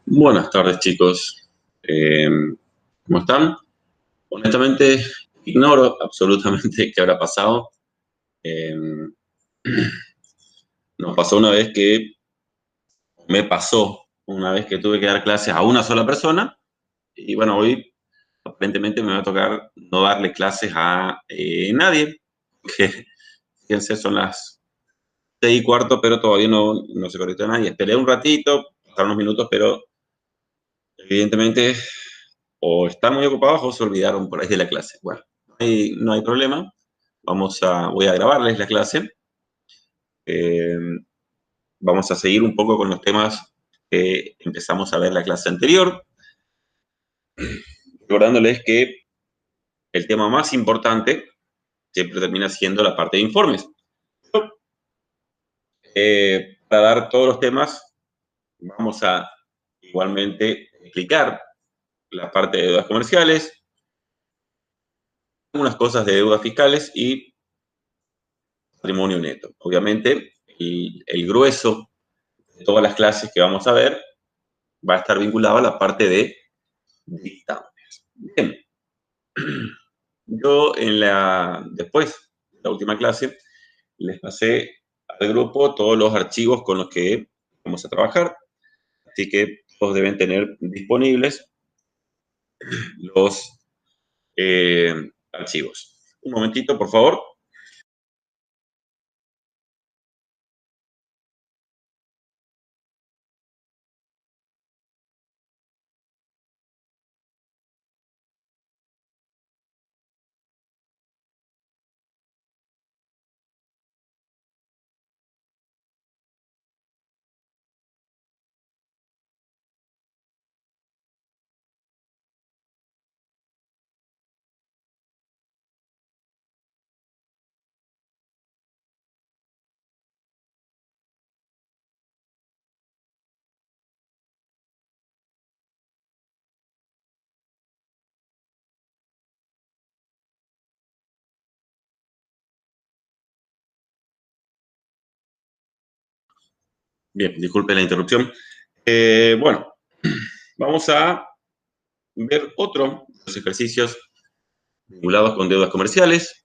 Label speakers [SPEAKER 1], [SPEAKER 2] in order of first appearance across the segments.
[SPEAKER 1] Buenas tardes, chicos. Eh, ¿Cómo están? Honestamente, ignoro absolutamente qué habrá pasado. Eh, Nos pasó una vez que, me pasó una vez que tuve que dar clases a una sola persona y bueno, hoy aparentemente me va a tocar no darle clases a nadie, que fíjense, son las 6:15, pero todavía no se conectó nadie. Esperé un ratito, pasaron unos minutos, pero evidentemente o están muy ocupados o se olvidaron por ahí de la clase. Bueno, no hay problema. Voy a grabarles la clase. Eh, Vamos a seguir un poco con los temas que empezamos a ver la clase anterior, recordándoles que el tema más importante siempre termina siendo la parte de informes. Para dar todos los temas, vamos a igualmente explicar la parte de deudas comerciales, algunas cosas de deudas fiscales y patrimonio neto. Obviamente, el grueso de todas las clases que vamos a ver va a estar vinculado a la parte de dictámenes. Bien, yo después de la última clase les pasé al grupo todos los archivos con los que vamos a trabajar, así que todos deben tener disponibles los archivos. Un momentito, por favor. Bien, disculpen la interrupción. Bueno, vamos a ver otro de los ejercicios vinculados con deudas comerciales.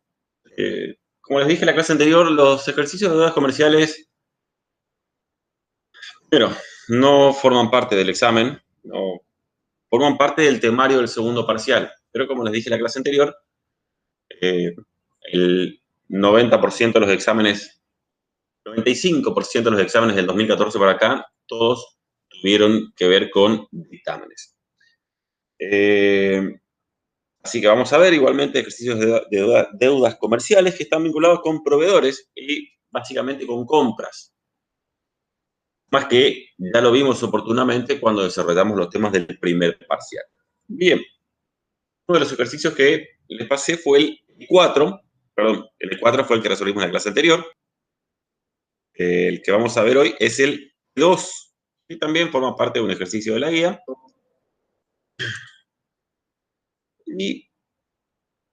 [SPEAKER 1] Como les dije en la clase anterior, los ejercicios de deudas comerciales, primero, no forman parte del examen, no forman parte del temario del segundo parcial. Pero como les dije en la clase anterior, el 90% de los exámenes, 95% de los exámenes del 2014 para acá, todos tuvieron que ver con dictámenes. Así que vamos a ver igualmente ejercicios de deudas comerciales que están vinculados con proveedores y básicamente con compras. Más que ya lo vimos oportunamente cuando desarrollamos los temas del primer parcial. Bien, uno de los ejercicios que les pasé fue el 4, perdón, el 4 fue el que resolvimos en la clase anterior. El que vamos a ver hoy es el 2, y también forma parte de un ejercicio de la guía. Y en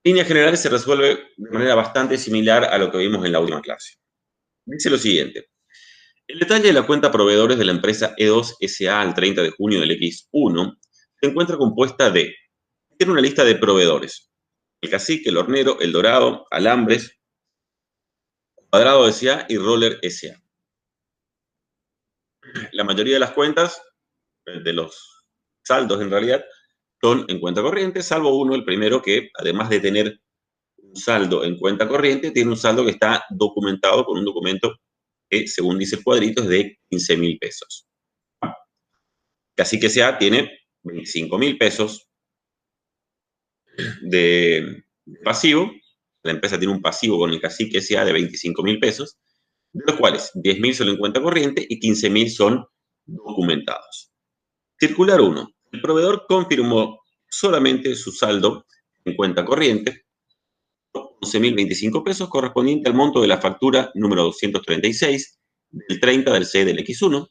[SPEAKER 1] líneas generales se resuelve de manera bastante similar a lo que vimos en la última clase. Dice lo siguiente: el detalle de la cuenta proveedores de la empresa E2 SA al 30 de junio del X1 se encuentra compuesta de, tiene una lista de proveedores: el Cacique, el Hornero, el Dorado, Alambres, Cuadrado SA y Roller SA. La mayoría de las cuentas, de los saldos en realidad, son en cuenta corriente, salvo uno, el primero, que además de tener un saldo en cuenta corriente, tiene un saldo que está documentado con un documento que, según dice el cuadrito, es de 15.000 pesos. Cacique S.A. tiene 25.000 pesos de pasivo. La empresa tiene un pasivo con el Cacique S.A. de 25.000 pesos, de los cuales 10.000 son en cuenta corriente y 15.000 son documentados. Circular 1. El proveedor confirmó solamente su saldo en cuenta corriente, 11.025 pesos, correspondiente al monto de la factura número 236 del 30 del C del X1.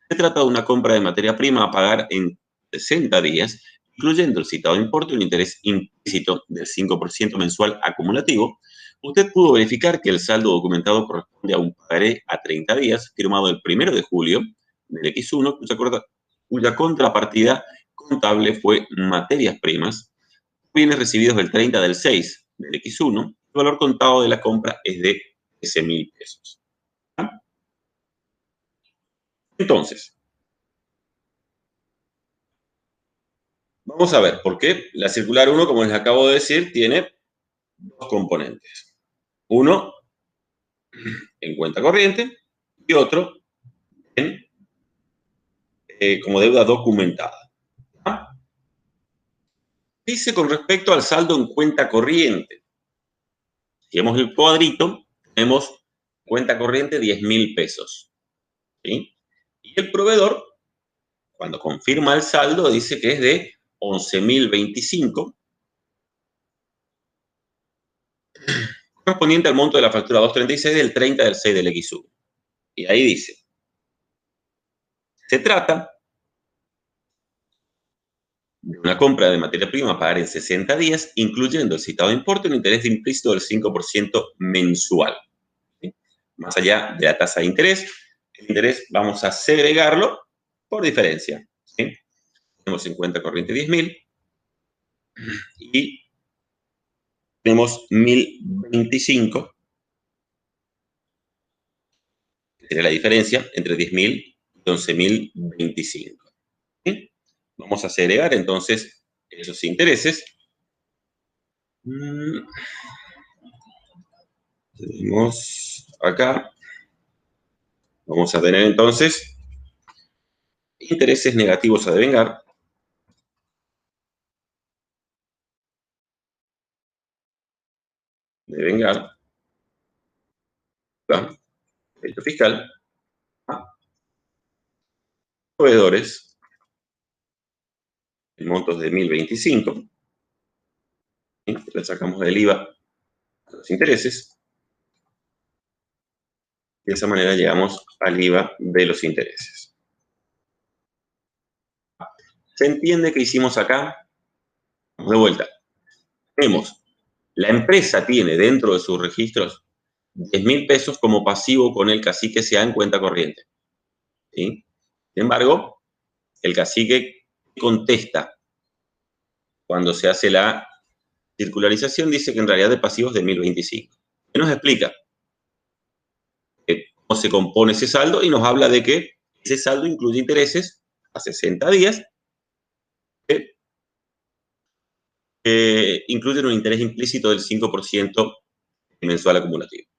[SPEAKER 1] Se trata de una compra de materia prima a pagar en 60 días, incluyendo el citado importe y un interés implícito del 5% mensual acumulativo. Usted pudo verificar que el saldo documentado corresponde a un pagaré a 30 días, firmado el 1 de julio del X1, cuya contrapartida contable fue materias primas, bienes recibidos el 30 del 6 del X1, el valor contado de la compra es de 13.000 pesos. Entonces, vamos a ver por qué la circular 1, como les acabo de decir, tiene dos componentes. Uno en cuenta corriente y otro en, como deuda documentada. ¿Ah? Dice con respecto al saldo en cuenta corriente. Si vemos el cuadrito, tenemos cuenta corriente 10.000 pesos. ¿Sí? Y el proveedor, cuando confirma el saldo, dice que es de 11.025, correspondiente al monto de la factura 236 del 30 del 6 del X1. Y ahí dice, se trata de una compra de materia prima a pagar en 60 días, incluyendo el citado importe un interés de implícito del 5% mensual. ¿Sí? Más allá de la tasa de interés, el interés vamos a segregarlo por diferencia. ¿Sí? Tenemos en cuenta corriente 10.000 y tenemos 1.025, que sería la diferencia entre 10.000 y 11.025. ¿Sí? Vamos a segregar entonces esos intereses. Tenemos acá, vamos a tener entonces intereses negativos a devengar. Devengar, crédito fiscal, a proveedores, en montos de 1.025. Le sacamos del IVA a los intereses. De esa manera llegamos al IVA de los intereses. ¿Se entiende qué hicimos acá? Vamos de vuelta. Tenemos, la empresa tiene dentro de sus registros 10.000 pesos como pasivo con el cacique S.A. en cuenta corriente. ¿Sí? Sin embargo, el cacique contesta cuando se hace la circularización, dice que en realidad de pasivos de 1.025. ¿Qué nos explica? Cómo se compone ese saldo y nos habla de que ese saldo incluye intereses a 60 días que incluyen un interés implícito del 5% mensual acumulativo.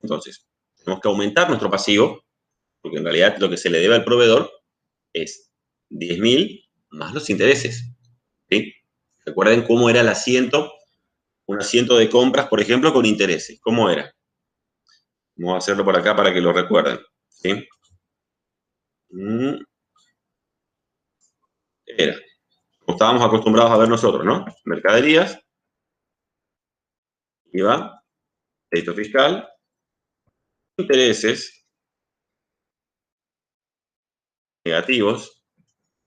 [SPEAKER 1] Entonces, tenemos que aumentar nuestro pasivo, porque en realidad lo que se le debe al proveedor es 10.000 más los intereses. ¿Sí? Recuerden cómo era el asiento, un asiento de compras, por ejemplo, con intereses. ¿Cómo era? Vamos a hacerlo por acá para que lo recuerden. ¿Sí? Era, como estábamos acostumbrados a ver nosotros, ¿no? Mercaderías, IVA, crédito fiscal, intereses negativos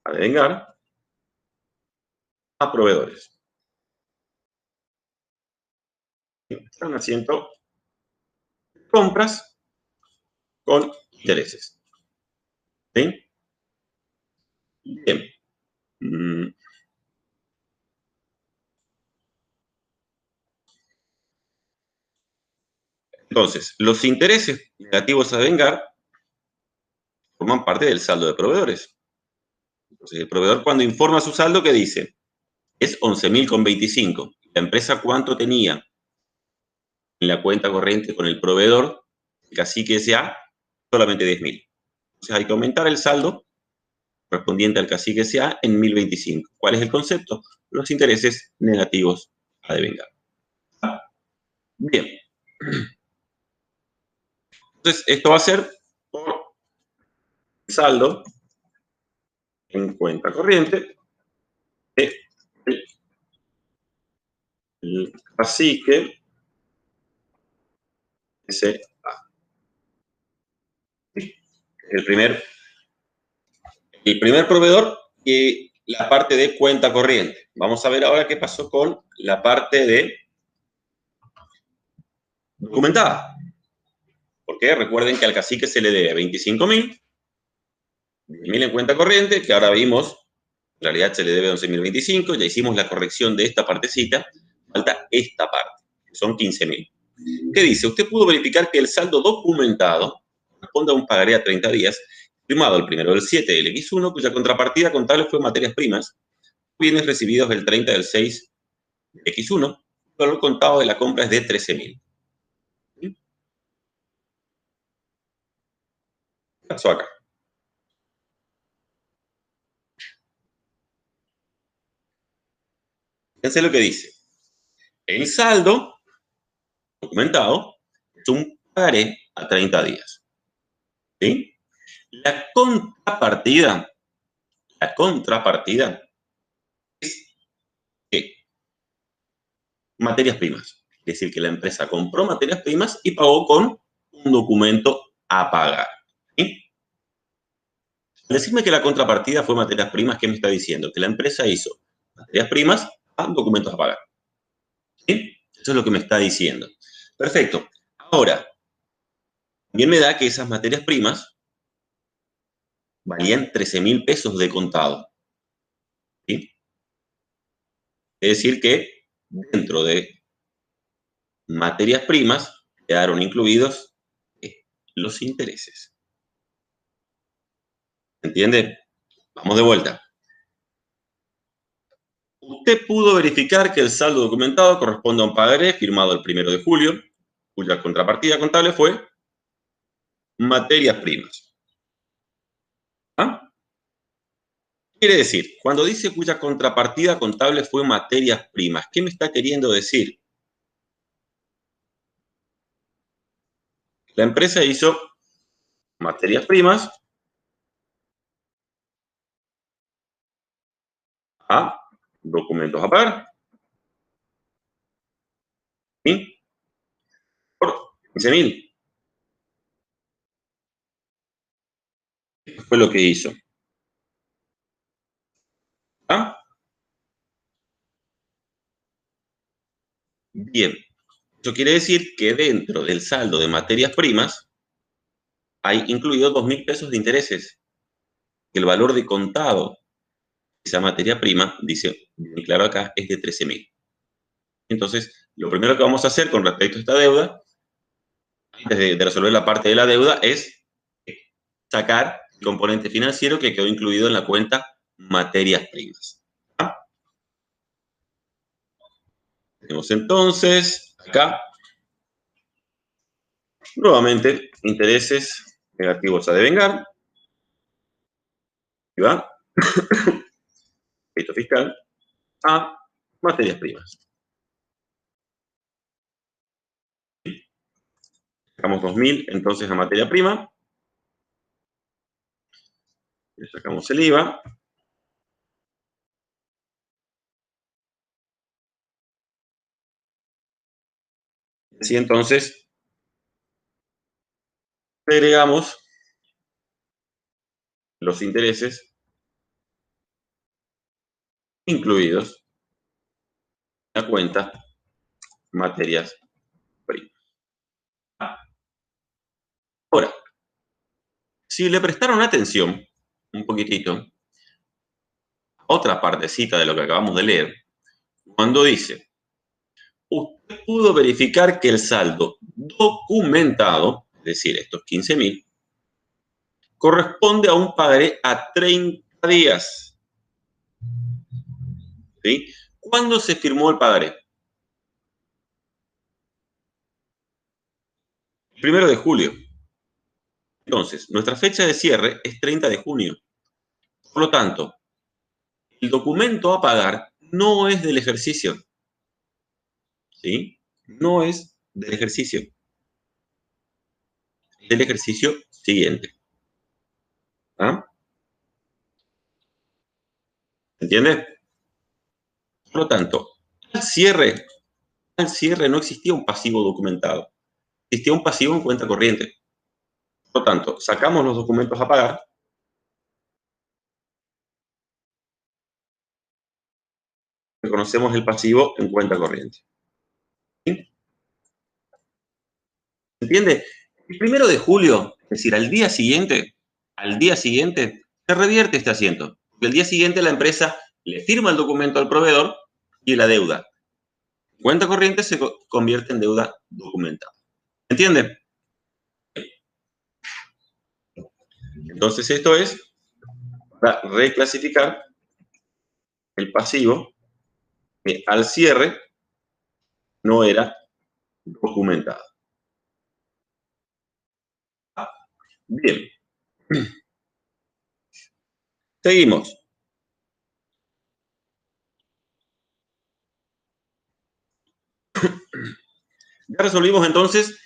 [SPEAKER 1] a devengar a proveedores. Están haciendo compras con intereses. ¿Sí? Bien. Entonces, los intereses negativos a devengar forman parte del saldo de proveedores. Entonces, el proveedor cuando informa su saldo, ¿qué dice? Es 11.025. ¿La empresa cuánto tenía en la cuenta corriente con el proveedor? El cacique S.A. solamente 10.000. Entonces, hay que aumentar el saldo correspondiente al cacique S.A. en 1.025. ¿Cuál es el concepto? Los intereses negativos a devengar. Bien. Entonces, esto va a ser por saldo en cuenta corriente de el cacique S.A. El primer proveedor y la parte de cuenta corriente. Vamos a ver ahora qué pasó con la parte de documentada. Porque recuerden que al cacique se le debe 25.000 10.000 en cuenta corriente, que ahora vimos, en realidad se le debe 11.025, ya hicimos la corrección de esta partecita, falta esta parte, que son 15.000. ¿Qué dice? Usted pudo verificar que el saldo documentado corresponde a un pagaré a 30 días, firmado el 1/7 del X1, cuya contrapartida contable fue materias primas, bienes recibidos el 30 del 6 del X1, el valor contado de la compra es de 13.000. ¿Qué pasó acá? Fíjense lo que dice. El saldo documentado es un pagaré a 30 días. ¿Sí? La contrapartida es ¿qué? Materias primas. Es decir, que la empresa compró materias primas y pagó con un documento a pagar. ¿Sí? Al decirme que la contrapartida fue materias primas, ¿qué me está diciendo? Que la empresa hizo materias primas a documentos a pagar. ¿Sí? Eso es lo que me está diciendo. Perfecto. Ahora, también me da que esas materias primas valían 13.000 pesos de contado. ¿Sí? Es decir, que dentro de materias primas quedaron incluidos los intereses. ¿Entiende? Vamos de vuelta. Usted pudo verificar que el saldo documentado corresponde a un pagaré firmado el 1 de julio, cuya contrapartida contable fue materias primas. ¿Ah? Quiere decir, cuando dice cuya contrapartida contable fue materias primas, ¿qué me está queriendo decir? La empresa hizo materias primas a documentos a pagar. ¿Sí? Por 15.000. Eso fue lo que hizo. ¿Ah? Bien. Eso quiere decir que dentro del saldo de materias primas hay incluido 2.000 pesos de intereses. El valor de contado de esa materia prima, dice bien claro acá, es de 13.000. Entonces, lo primero que vamos a hacer con respecto a esta deuda, antes de resolver la parte de la deuda, es sacar el componente financiero que quedó incluido en la cuenta materias primas. ¿Ah? Tenemos entonces acá nuevamente intereses negativos a devengar. Y va crédito fiscal a materias primas. Sacamos 2.000 entonces a materia prima. Le sacamos el IVA. Así entonces agregamos los intereses incluidos en la cuenta materias primas. Ahora, si le prestaron atención un poquitito, otra partecita de lo que acabamos de leer, cuando dice, usted pudo verificar que el saldo documentado, es decir, estos 15.000, corresponde a un pagaré a 30 días. ¿Sí? ¿Cuándo se firmó el pagaré? El 1 de julio. Entonces, nuestra fecha de cierre es 30 de junio. Por lo tanto, el documento a pagar no es del ejercicio. ¿Sí? No es del ejercicio. Es del ejercicio siguiente. ¿Ah? ¿Entiende? Por lo tanto, al cierre no existía un pasivo documentado. Existía un pasivo en cuenta corriente. Por lo tanto, sacamos los documentos a pagar, reconocemos el pasivo en cuenta corriente. ¿Sí? ¿Entiende? El 1 de julio, es decir, al día siguiente, se revierte este asiento. Porque el día siguiente la empresa le firma el documento al proveedor y la deuda. Cuenta corriente se convierte en deuda documentada. ¿Entiende? Entonces esto es para reclasificar el pasivo que al cierre no era documentado. Bien. Seguimos. Ya resolvimos entonces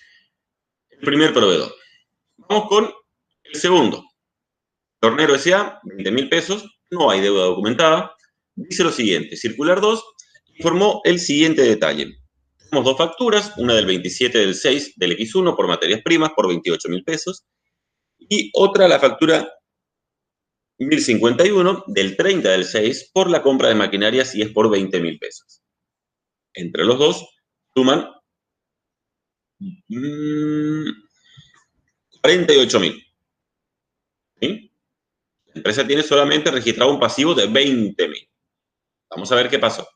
[SPEAKER 1] el primer proveedor. Vamos con el segundo. Tornero S.A., 20.000 pesos, no hay deuda documentada. Dice lo siguiente, Circular 2 informó el siguiente detalle. Tenemos dos facturas, una del 27 del 6 del X1 por materias primas por 28.000 pesos y otra la factura 1051 del 30 del 6 por la compra de maquinarias y es por 20.000 pesos. Entre los dos suman 48.000. ¿Sí? La empresa tiene solamente registrado un pasivo de 20.000. Vamos a ver qué pasó.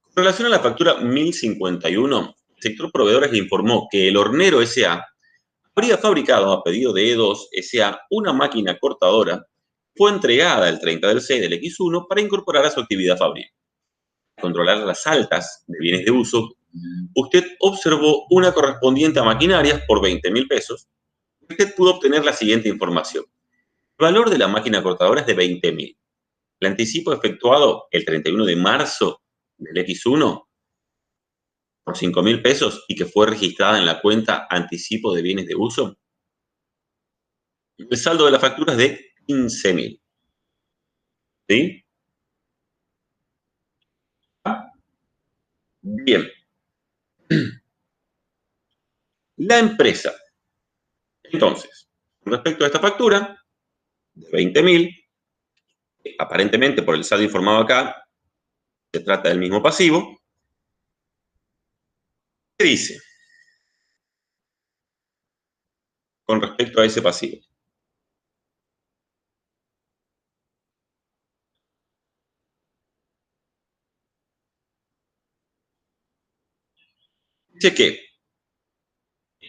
[SPEAKER 1] Con relación a la factura 1051, el sector proveedores informó que el Hornero S.A. habría fabricado a pedido de E2 S.A. una máquina cortadora que fue entregada el 30 del 6 del X1 para incorporar a su actividad fabril. Para controlar las altas de bienes de uso, usted observó una correspondiente a maquinarias por 20.000 pesos. Usted pudo obtener la siguiente información. El valor de la máquina cortadora es de 20.000. El anticipo efectuado el 31 de marzo del X1 por 5.000 pesos y que fue registrada en la cuenta anticipo de bienes de uso, el saldo de la factura es de 15.000. ¿Sí? Bien. La empresa, entonces, con respecto a esta factura de 20.000, aparentemente por el saldo informado acá, se trata del mismo pasivo. ¿Qué dice con respecto a ese pasivo? Dice que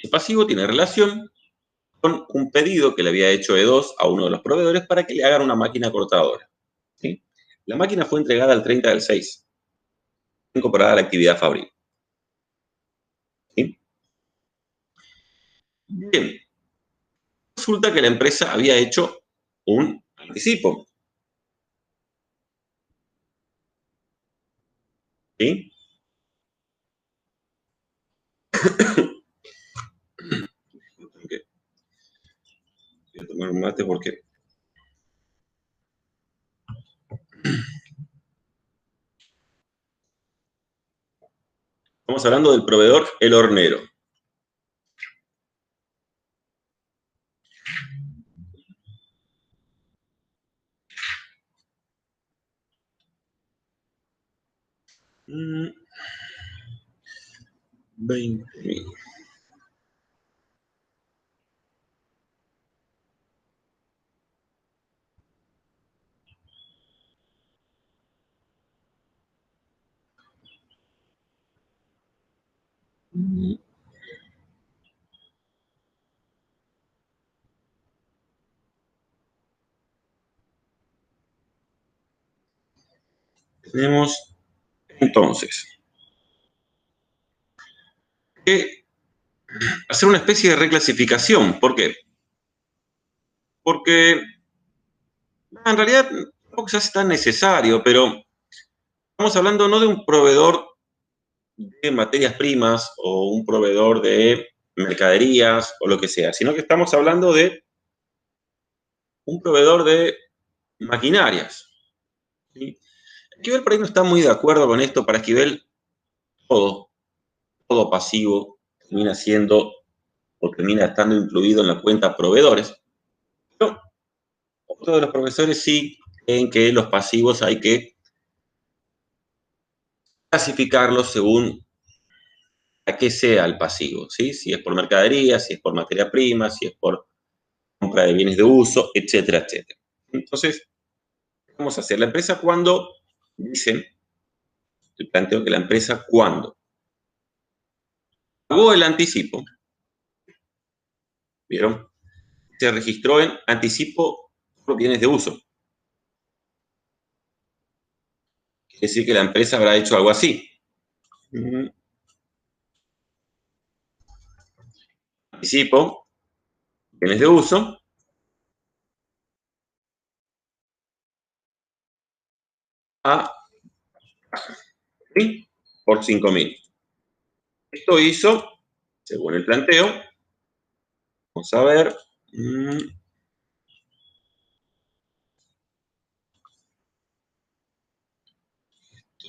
[SPEAKER 1] el pasivo tiene relación con un pedido que le había hecho E2 a uno de los proveedores para que le hagan una máquina cortadora. ¿Sí? La máquina fue entregada el 30 del 6, incorporada a la actividad fabril. ¿Sí? Bien, resulta que la empresa había hecho un anticipo. ¿Sí? Voy a tomar un mate porque estamos hablando del proveedor El Hornero. Mm, 20.000. Tenemos entonces que hacer una especie de reclasificación. ¿Por qué? Porque en realidad tampoco se hace tan necesario, pero estamos hablando no de un proveedor de materias primas o un proveedor de mercaderías o lo que sea, sino que estamos hablando de un proveedor de maquinarias. ¿Sí? Esquivel por ahí no está muy de acuerdo con esto. Para Esquivel todo pasivo termina siendo o termina estando incluido en la cuenta proveedores. Pero otros de los profesores sí creen que los pasivos hay que clasificarlos según a qué sea el pasivo, ¿sí? Si es por mercadería, si es por materia prima, si es por compra de bienes de uso, etcétera, etcétera. Entonces, vamos a hacer la empresa cuando, dice el planteo que la empresa cuando pagó el anticipo, ¿vieron? Se registró en anticipo por bienes de uso. Quiere decir que la empresa habrá hecho algo así. Anticipo, bienes de uso, a ¿sí? Por 5.000. Esto hizo, según el planteo, vamos a ver,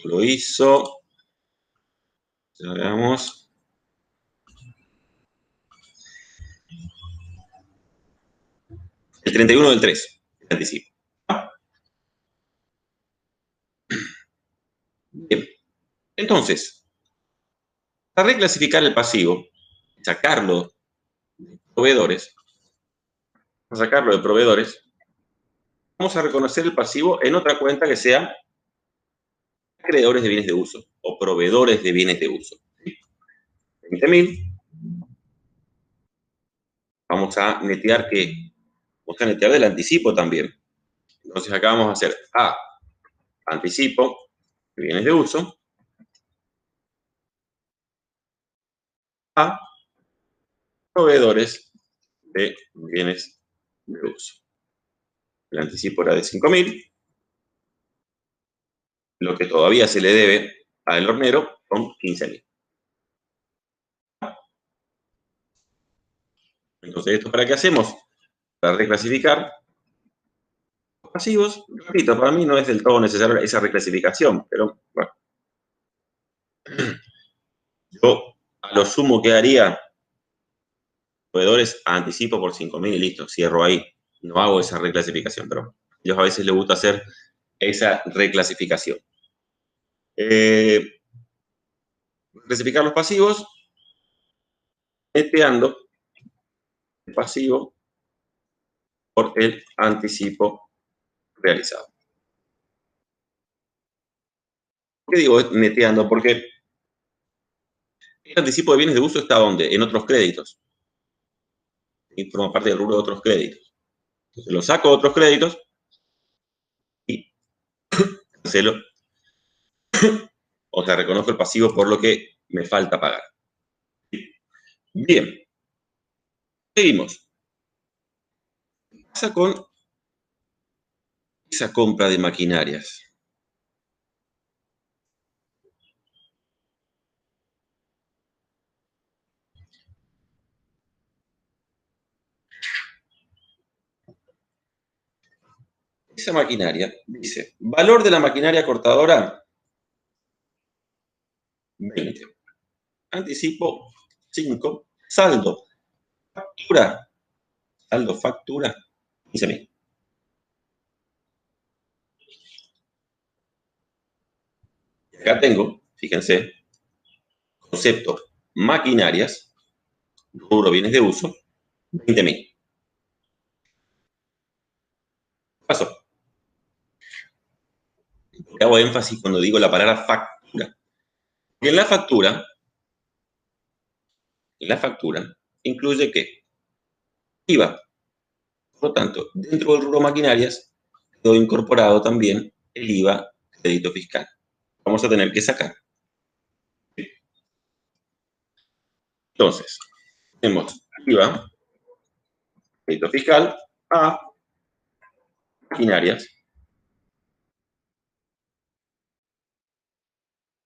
[SPEAKER 1] lo hizo, ya veamos, el 31 del 3, el anticipo. Bien, entonces, para reclasificar el pasivo, sacarlo de proveedores, vamos a reconocer el pasivo en otra cuenta que sea acreedores de bienes de uso o proveedores de bienes de uso. 20.000. Vamos a netear ¿qué? Vamos a netear del anticipo también. Entonces acá vamos a hacer A, anticipo de bienes de uso, a proveedores de bienes de uso. El anticipo era de 5.000. Lo que todavía se le debe al hornero son 15.000. Entonces, ¿esto para qué hacemos? Para reclasificar los pasivos. Repito, para mí no es del todo necesaria esa reclasificación, pero bueno. Yo a lo sumo que haría proveedores a anticipo por 5.000 y listo, cierro ahí. No hago esa reclasificación, pero a ellos a veces les gusta hacer esa reclasificación. Clasificar los pasivos, neteando el pasivo por el anticipo realizado. ¿Por qué digo neteando? Porque el anticipo de bienes de uso está ¿dónde? En otros créditos. Y forma parte del rubro de otros créditos. Entonces lo saco de otros créditos y cancelo. O sea, reconozco el pasivo por lo que me falta pagar. Bien. Seguimos. ¿Qué pasa con esa compra de maquinarias? Esa maquinaria dice, valor de la maquinaria cortadora, 20. Anticipo, 5. Saldo, factura, 15.000. Acá tengo, fíjense, concepto, maquinarias, rubro bienes de uso, 20.000. Paso. Hago énfasis cuando digo la palabra factura. Porque en la factura, incluye ¿qué? IVA. Por lo tanto, dentro del rubro maquinarias, quedó incorporado también el IVA crédito fiscal. Vamos a tener que sacar. Entonces, tenemos IVA crédito fiscal a maquinarias.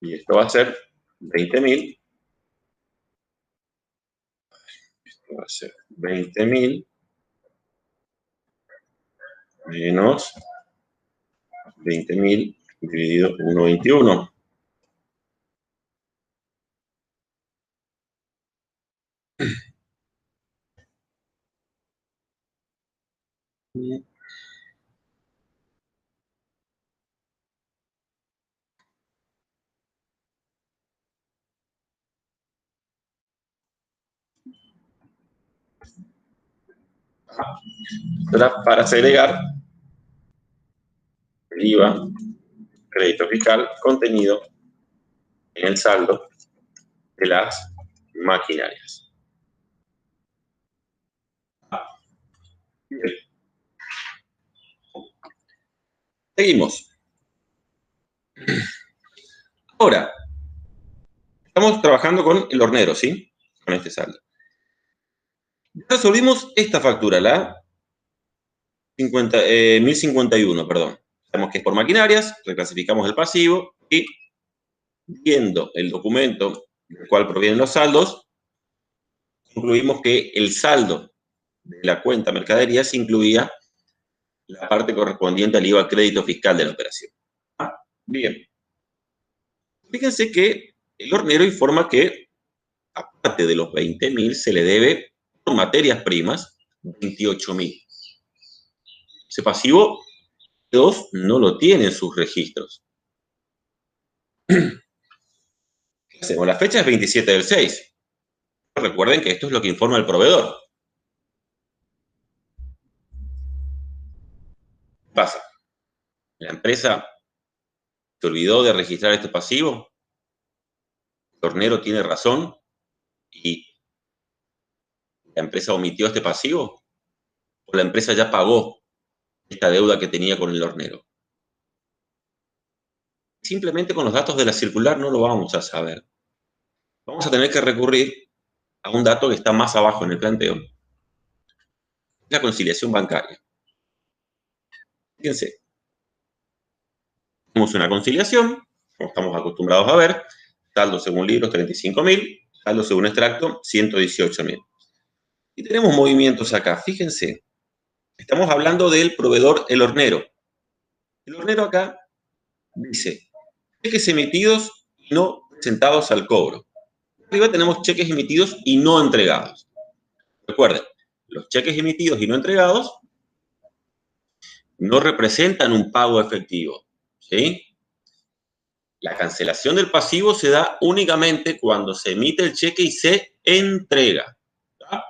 [SPEAKER 1] Y esto va a ser 20.000. Esto va a ser 20.000 menos 20.000 dividido 1,21. Para segregar el IVA, crédito fiscal, contenido en el saldo de las maquinarias. Bien. Seguimos. Ahora, estamos trabajando con el hornero, ¿sí? Con este saldo. Resolvimos esta factura, la 1051, perdón. Sabemos que es por maquinarias, reclasificamos el pasivo y viendo el documento del cual provienen los saldos, concluimos que el saldo de la cuenta mercaderías incluía la parte correspondiente al IVA crédito fiscal de la operación. Bien. Fíjense que el hornero informa que, aparte de los 20.000, se le debe por materias primas 28.000. Ese pasivo, dos, no lo tiene en sus registros. ¿Qué hacemos? La fecha es 27 del 6. Recuerden que esto es lo que informa el proveedor. ¿Qué pasa? La empresa se olvidó de registrar este pasivo. El hornero tiene razón y la empresa omitió este pasivo. O la empresa ya pagó esta deuda que tenía con el hornero. Simplemente con los datos de la circular no lo vamos a saber. Vamos a tener que recurrir a un dato que está más abajo en el planteo, la conciliación bancaria. Fíjense, tenemos una conciliación, como estamos acostumbrados a ver, saldo según libros 35.000, saldo según extracto 118.000. Y tenemos movimientos acá, fíjense, estamos hablando del proveedor, el hornero. El hornero acá dice, cheques emitidos y no presentados al cobro. Arriba tenemos cheques emitidos y no entregados. Recuerden, los cheques emitidos y no entregados no representan un pago efectivo, ¿sí? La cancelación del pasivo se da únicamente cuando se emite el cheque y se entrega. ¿Tá?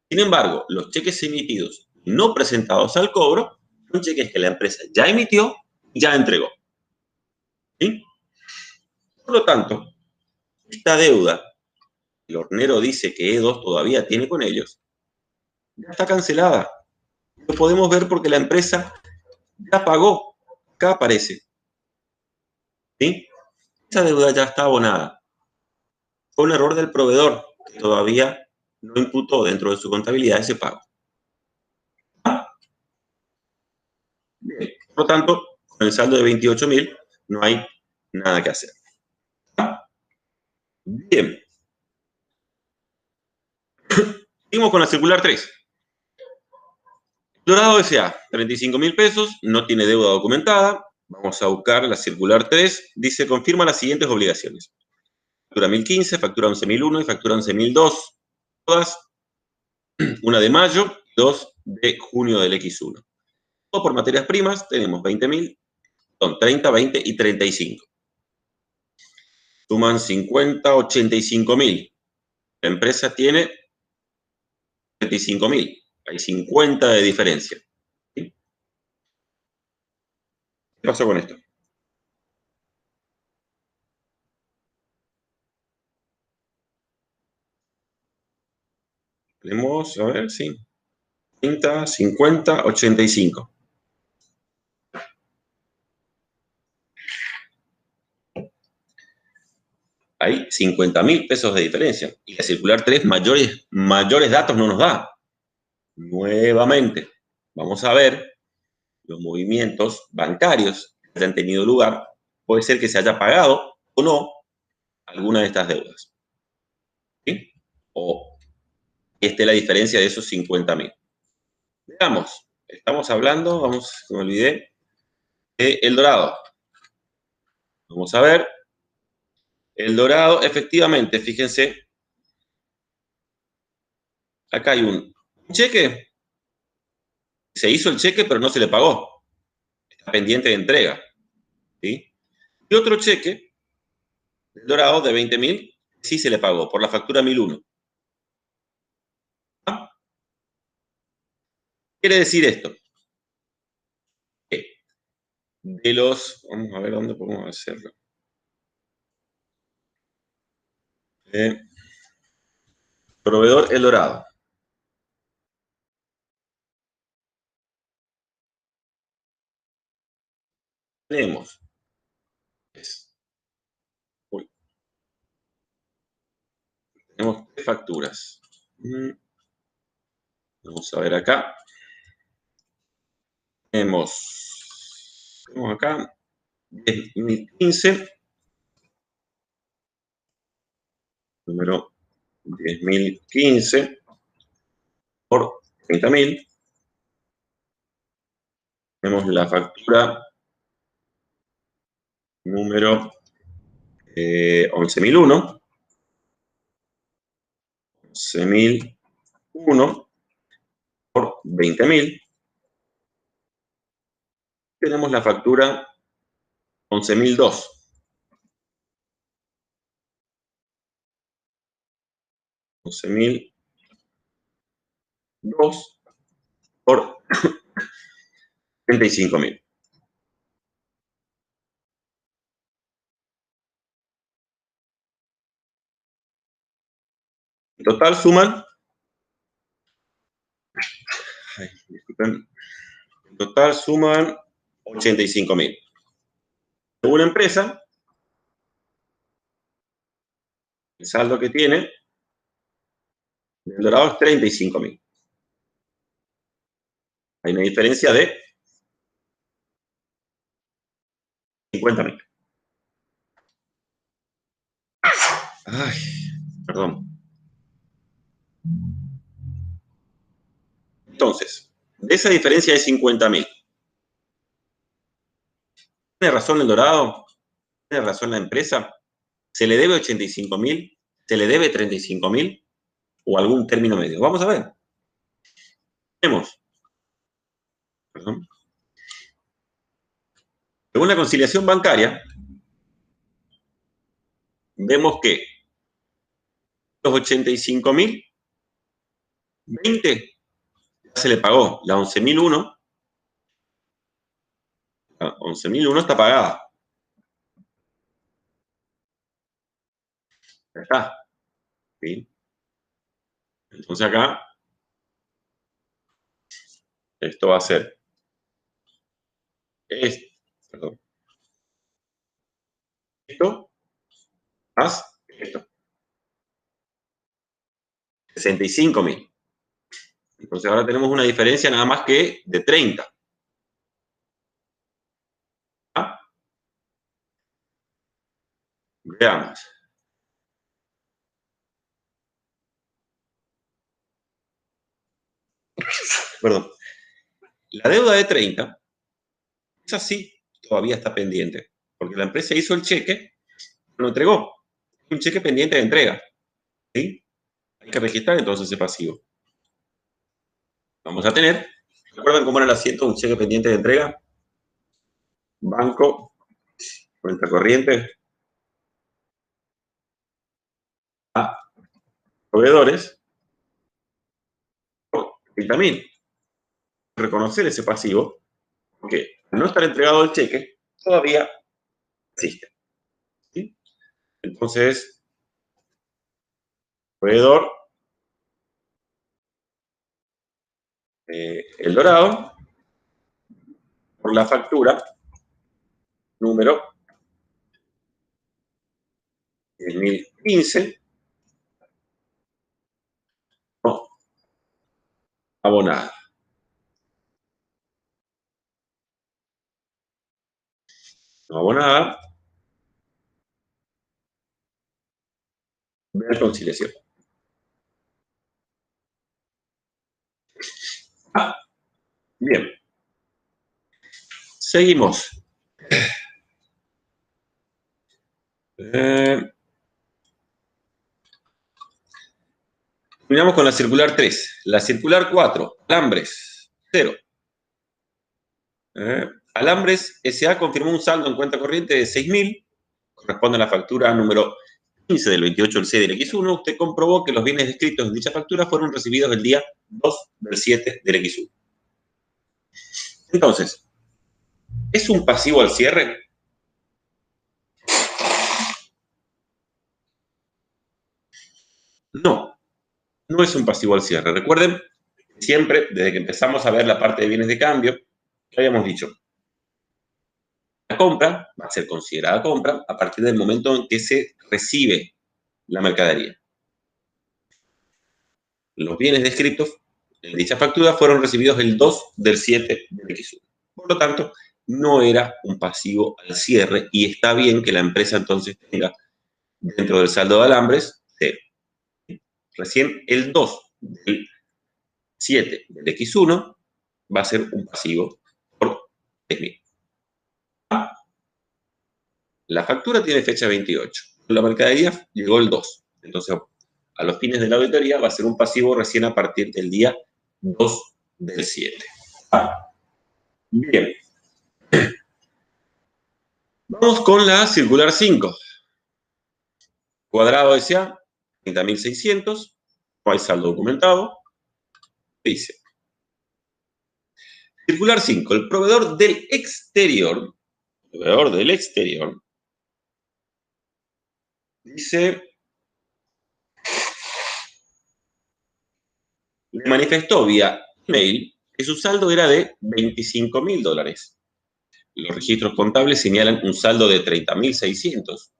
[SPEAKER 1] Sin embargo, los cheques emitidos y no presentados al cobro son cheques que la empresa ya emitió y ya entregó. ¿Sí? Por lo tanto, esta deuda, el hornero dice que E2 todavía tiene con ellos, ya está cancelada. Lo podemos ver porque la empresa ya pagó. Acá aparece. ¿Sí? Esa deuda ya está abonada. Fue un error del proveedor que todavía no imputó dentro de su contabilidad ese pago. Bien. Por lo tanto, con el saldo de 28.000 no hay nada que hacer. Bien. Seguimos con la circular 3. Dorado S.A., 35.000 pesos, no tiene deuda documentada. Vamos a buscar la circular 3. Dice, confirma las siguientes obligaciones. Factura 1015, factura 11.001 y factura 11.002. Todas, una de mayo, dos de junio del X1. Todo por materias primas, tenemos 20.000, son 30, 20 y 35. Suman 50, 85.000. La empresa tiene 35.000. Hay 50 de diferencia. ¿Sí? ¿Qué pasó con esto? Tenemos, a ver, sí. 30, 50, 85. Hay 50.000 pesos de diferencia. Y la circular 3 mayores datos no nos da. Nuevamente, vamos a ver los movimientos bancarios que hayan tenido lugar. Puede ser que se haya pagado o no alguna de estas deudas. ¿Sí? O que esté la diferencia de esos 50.000. Veamos, estamos hablando, me olvidé, de El Dorado. Vamos a ver. El Dorado, efectivamente, fíjense, acá hay un cheque. Se hizo el cheque, pero no se le pagó. Está pendiente de entrega. ¿Sí? Y otro cheque, El Dorado, de 20.000, sí se le pagó por la factura 1001. ¿Ah? Quiere decir esto. de los... Vamos a ver dónde podemos hacerlo. Proveedor El Dorado. Tenemos. Uy, tenemos 3 facturas. Vamos a ver acá. Tenemos acá 10.015. Número 10.015 por 30.000. Tenemos la factura número 11.001. 11.001 por 20.000. Tenemos la factura 11.002. 11.002 por 35.000. En total suman... disculpen. En total suman 85.000. Según la empresa, el saldo que tiene El Dorado es 35.000. Hay una diferencia de 50.000. Ay, perdón. Entonces, de esa diferencia de 50.000, ¿tiene razón El Dorado? ¿Tiene razón la empresa? ¿Se le debe 85.000? ¿Se le debe 35.000? ¿O algún término medio? Vamos a ver. Tenemos. Perdón. Según la conciliación bancaria, vemos que los 85.000, 20 ya se le pagó. La 11.001, la 11.001 está pagada. Ya está. ¿Sí? Entonces acá, esto va a ser perdón, esto más esto. 65.000. Entonces ahora tenemos una diferencia nada más que de 30. ¿Ah? Veamos. Perdón. La deuda de 30, esa sí todavía está pendiente, porque la empresa hizo el cheque, lo entregó. Un cheque pendiente de entrega. ¿Sí? Hay que registrar entonces ese pasivo. Vamos a tener, ¿recuerdan cómo era el asiento de un cheque pendiente de entrega? Banco, cuenta corriente, a proveedores, 30.000. Reconocer ese pasivo, porque al no estar entregado el cheque, todavía existe. ¿Sí? Entonces, proveedor, El Dorado, por la factura número 10.015, no, abonada. No abonada, ver conciliación. Bien. Seguimos. Terminamos con la circular 3. La circular 4, alambres, 0. Alambres S.A. confirmó un saldo en cuenta corriente de 6.000, corresponde a la factura número 15 del 28 del 6 del X1. Usted comprobó que los bienes descritos en dicha factura fueron recibidos el día 2 del 7 del X1. Entonces, ¿Es un pasivo al cierre? No, no es un pasivo al cierre. Recuerden, siempre, desde que empezamos a ver la parte de bienes de cambio, que habíamos dicho, la compra va a ser considerada compra a partir del momento en que se recibe la mercadería. Los bienes descritos en dicha factura fueron recibidos el 2 del 7 del X1. Por lo tanto, no era un pasivo al cierre y está bien que la empresa entonces tenga dentro del saldo de alambres 0. Recién el 2 del 7 del X1 va a ser un pasivo por 3.000. La factura tiene fecha 28. La mercadería llegó el 2. Entonces, a los fines de la auditoría va a ser un pasivo recién a partir del día 2 del 7. Bien. Vamos con la circular 5. Cuadrado S.A. 30.600. No hay saldo documentado. Dice. Circular 5. El proveedor del exterior. Dice. Le manifestó vía email que su saldo era de $25.000. Los registros contables señalan un saldo de 30.600,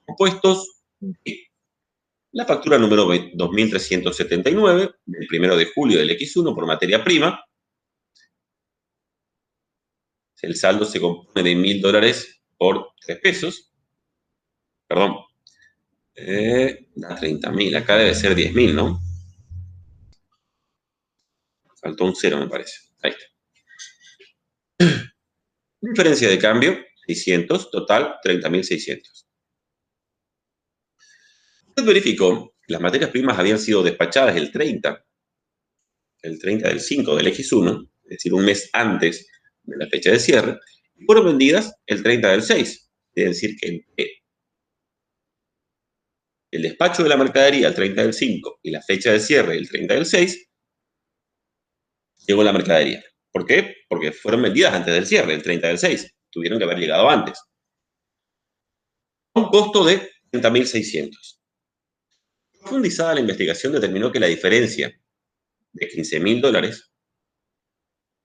[SPEAKER 1] compuestos de la factura número 2.379, del 1 de julio del X1 por materia prima. El saldo se compone de $1.000 por 3 pesos. Perdón. Da 30.000. Acá debe ser 10.000, ¿no? Faltó un 0, me parece. Ahí está. Diferencia de cambio, 600. Total, 30.600. Usted verificó que las materias primas habían sido despachadas el 30 del 5 del X1, es decir, un mes antes de la fecha de cierre, y fueron vendidas el 30 del 6. Es decir, que entre el despacho de la mercadería el 30 del 5 y la fecha de cierre el 30 del 6, llegó la mercadería. ¿Por qué? Porque fueron vendidas antes del cierre, el 30 del 6. Tuvieron que haber llegado antes. Un costo de 30.600. Profundizada la investigación determinó que la diferencia de $15.000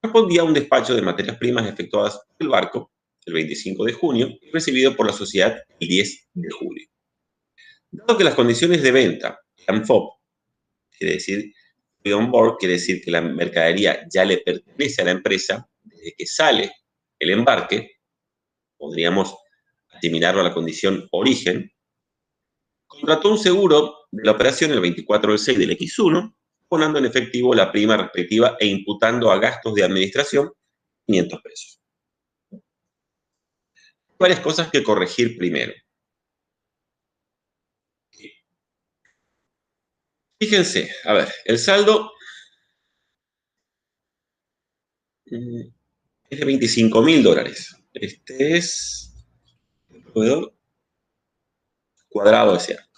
[SPEAKER 1] correspondía a un despacho de materias primas efectuadas por el barco el 25 de junio y recibido por la sociedad el 10 de julio. Dado que las condiciones de venta eran FOB, quiere decir on board, quiere decir que la mercadería ya le pertenece a la empresa desde que sale el embarque, podríamos asimilarlo a la condición origen, contrató un seguro de la operación el 24 del 6 del X1, abonando en efectivo la prima respectiva e imputando a gastos de administración 500 pesos. Varias cosas que corregir primero. Fíjense, a ver, el saldo es de $25.000. Este es el proveedor cuadrado S.A.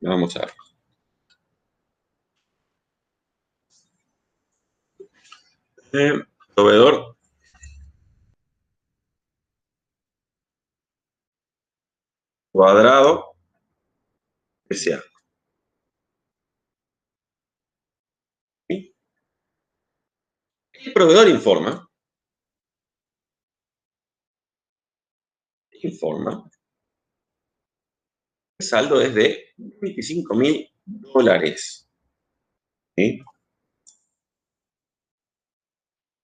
[SPEAKER 1] Vamos a ver. Proveedor cuadrado S.A. El proveedor informa el saldo es de $25.000. ¿Sí?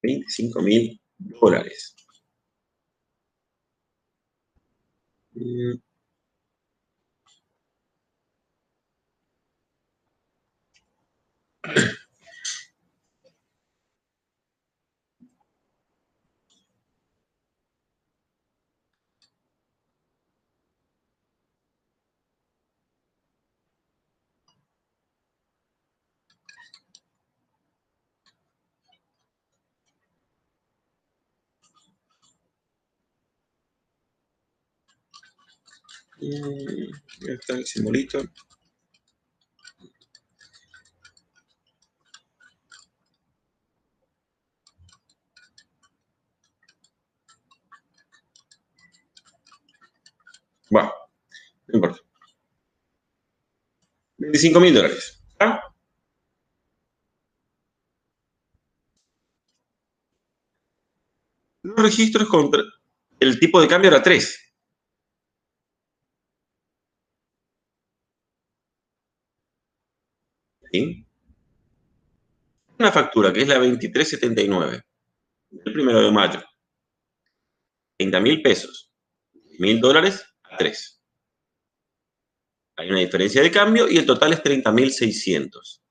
[SPEAKER 1] $25.000. Ahí está el simbolito. Bueno, no importa. $25.000. ¿Ah? Los registros contra... El tipo de cambio era 3. ¿Sí? Una factura que es la 2379 del 1 de mayo. 30.000 pesos. $1.000 a 3. Hay una diferencia de cambio y el total es 30.600.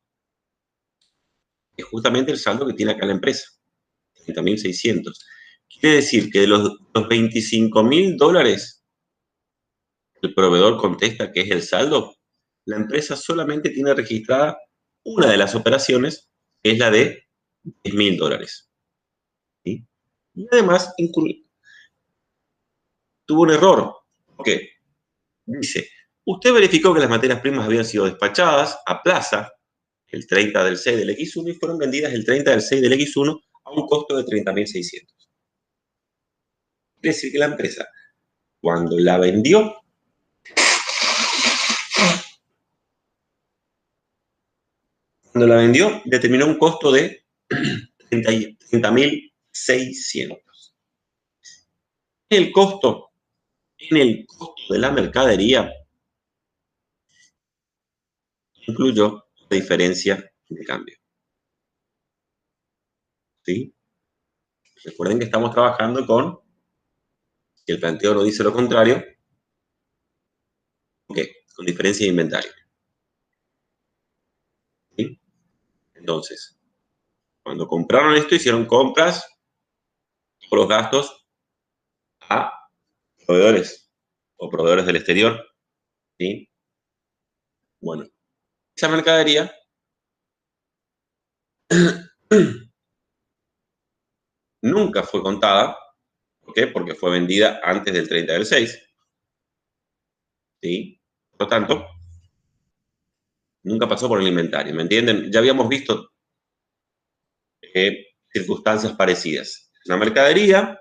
[SPEAKER 1] Es justamente el saldo que tiene acá la empresa. 30.600. Quiere decir que de los $25.000, el proveedor contesta que es el saldo, la empresa solamente tiene registrada una de las operaciones, que es la de $10.000. ¿Sí? Y además tuvo un error. ¿Por qué? Dice, usted verificó que las materias primas habían sido despachadas a plaza el 30 del 6 del X1 y fueron vendidas el 30 del 6 del X1 a un costo de 30.600. Quiere decir que la empresa, cuando la vendió, determinó un costo de 30.600. En el costo de la mercadería incluyó la diferencia de cambio. ¿Sí? Recuerden que estamos trabajando con, si el planteo no dice lo contrario, ¿qué? Con diferencia de inventario. ¿Sí? Entonces, cuando compraron esto, hicieron compras por los gastos a proveedores o proveedores del exterior. ¿Sí? Bueno, esa mercadería nunca fue contada. ¿Por qué? Porque fue vendida antes del 30 del 6. ¿Sí? Por lo tanto, nunca pasó por el inventario. ¿Me entienden? Ya habíamos visto circunstancias parecidas. La mercadería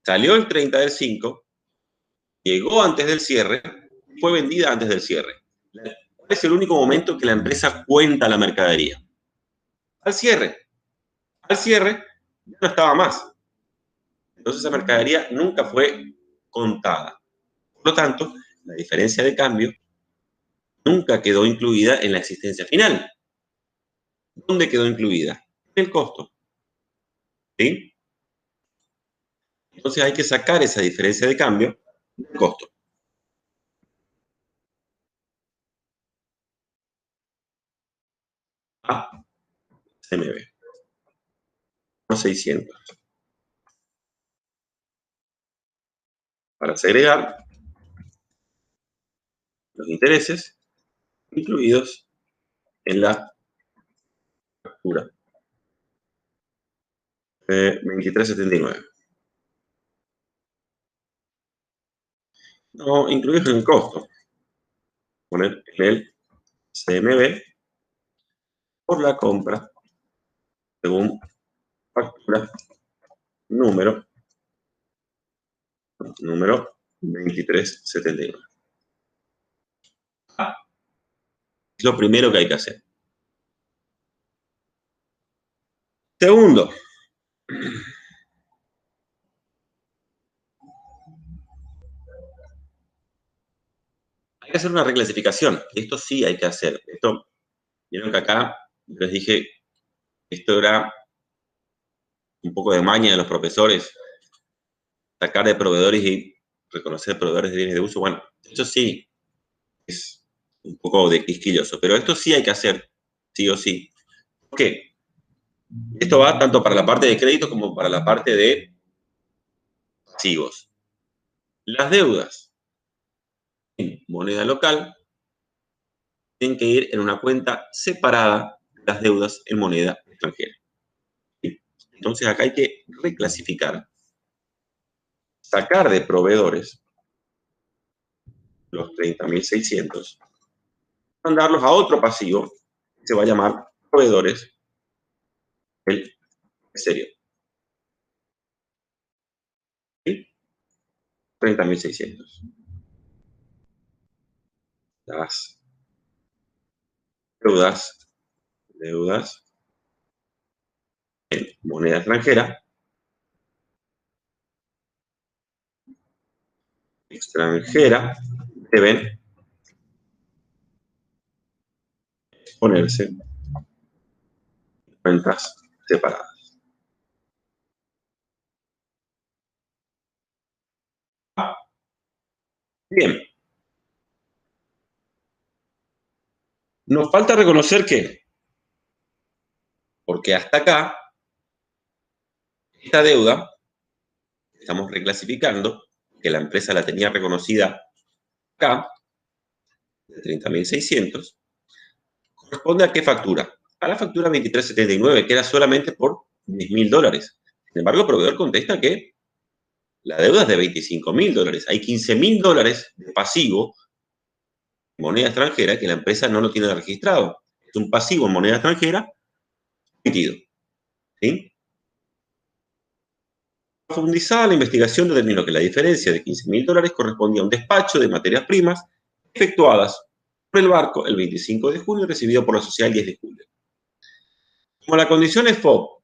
[SPEAKER 1] salió el 30 del 5, llegó antes del cierre, fue vendida antes del cierre. ¿Cuál es el único momento que la empresa cuenta la mercadería? Al cierre. Al cierre ya no estaba más. Entonces esa mercadería nunca fue contada. Por lo tanto, la diferencia de cambio nunca quedó incluida en la existencia final. ¿Dónde quedó incluida? En el costo. ¿Sí? Entonces hay que sacar esa diferencia de cambio del costo. A CMB. 600. Para segregar los intereses incluidos en la factura 2379. No, incluidos en el costo. Poner en el CMB por la compra según factura número 2379. Es lo primero que hay que hacer. Segundo, hay que hacer una reclasificación. Esto sí hay que hacer. Esto, vieron que acá les dije, esto era un poco de maña de los profesores, sacar de proveedores y reconocer proveedores de bienes de uso. Bueno, eso sí es un poco de quisquilloso, pero esto sí hay que hacer, sí o sí. ¿Por qué? Esto va tanto para la parte de crédito como para la parte de pasivos. Las deudas en moneda local tienen que ir en una cuenta separada de las deudas en moneda extranjera. ¿Sí? Entonces acá hay que reclasificar, sacar de proveedores los 30.600, mandarlos a otro pasivo que se va a llamar proveedores del exterior. ¿Sí? 30.600. Las deudas en moneda extranjera deben ponerse en cuentas separadas. Bien. Nos falta reconocer que, porque hasta acá, esta deuda, estamos reclasificando, que la empresa la tenía reconocida acá, de 30.600, corresponde a qué factura. A la factura 2379, que era solamente por $10.000. Sin embargo, el proveedor contesta que la deuda es de $25.000. Hay $15.000 de pasivo en moneda extranjera que la empresa no lo tiene registrado. Es un pasivo en moneda extranjera emitido. ¿Sí? Profundizada la investigación determinó que la diferencia de $15.000 correspondía a un despacho de materias primas efectuadas por el barco el 25 de junio y recibido por la sociedad el 10 de julio. Como la condición es FOB,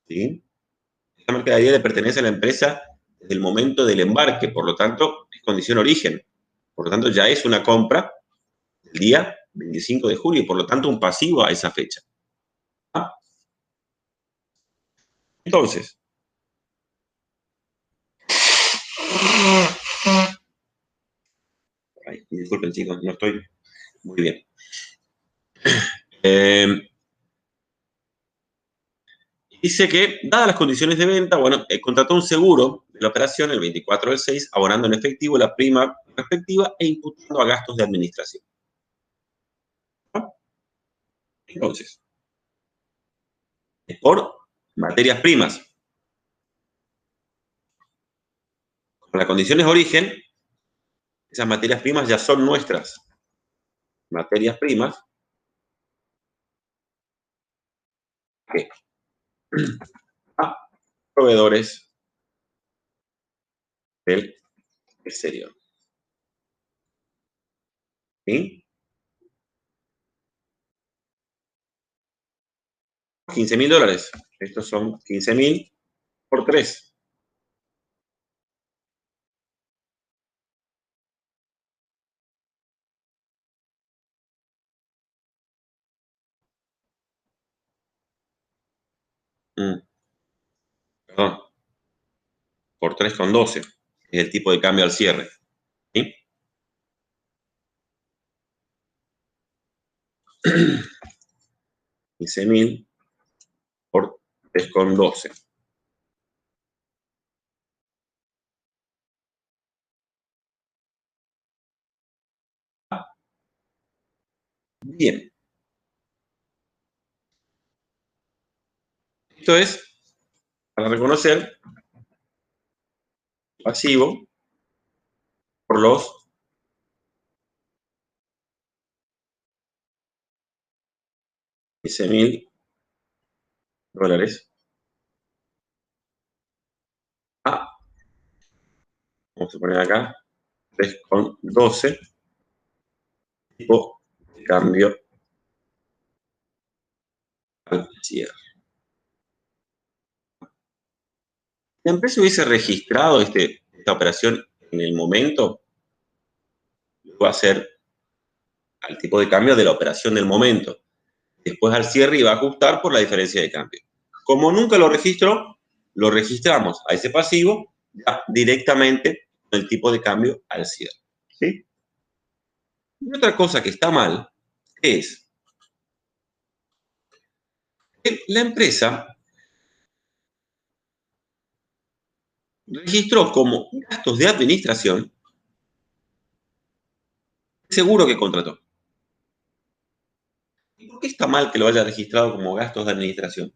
[SPEAKER 1] ¿sí? Esta mercadería le pertenece a la empresa desde el momento del embarque, por lo tanto, es condición origen. Por lo tanto, ya es una compra el día 25 de julio y por lo tanto un pasivo a esa fecha. ¿Ah? Entonces, disculpen chicos, no estoy muy bien. Dice que, dadas las condiciones de venta, bueno, contrató un seguro de la operación el 24 del 6, abonando en efectivo la prima respectiva e imputando a gastos de administración. ¿No? Entonces, por materias primas. Con las condiciones de origen, esas materias primas ya son nuestras. Materias primas a proveedores del exterior. ¿Sí? $15.000. Estos son 15.000 por 3. Perdón. Por 3,12. Es el tipo de cambio al cierre. ¿Sí? 15.000 por 3,12. Bien. Esto es para reconocer pasivo por los $15.000 a, vamos a poner acá, 3,12 tipo de cambio al cierre. La empresa hubiese registrado esta operación en el momento, va a ser al tipo de cambio de la operación del momento. Después al cierre iba a ajustar por la diferencia de cambio. Como nunca lo registró, lo registramos a ese pasivo ya directamente con el tipo de cambio al cierre. ¿Sí? Y otra cosa que está mal es que la empresa registró como gastos de administración el seguro que contrató. ¿Y por qué está mal que lo haya registrado como gastos de administración?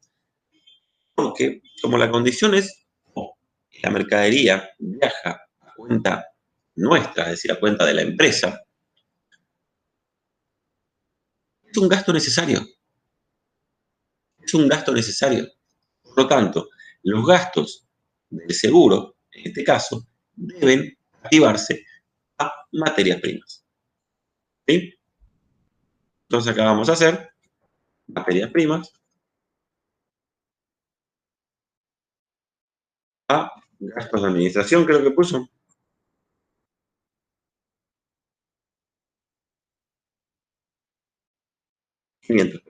[SPEAKER 1] Porque como la condición es la mercadería viaja a cuenta nuestra, es decir, a cuenta de la empresa, es un gasto necesario. Es un gasto necesario. Por lo tanto, los gastos del seguro, en este caso, deben activarse a materias primas. ¿Sí? Entonces acá vamos a hacer materias primas a gastos de administración, creo que puso. $500.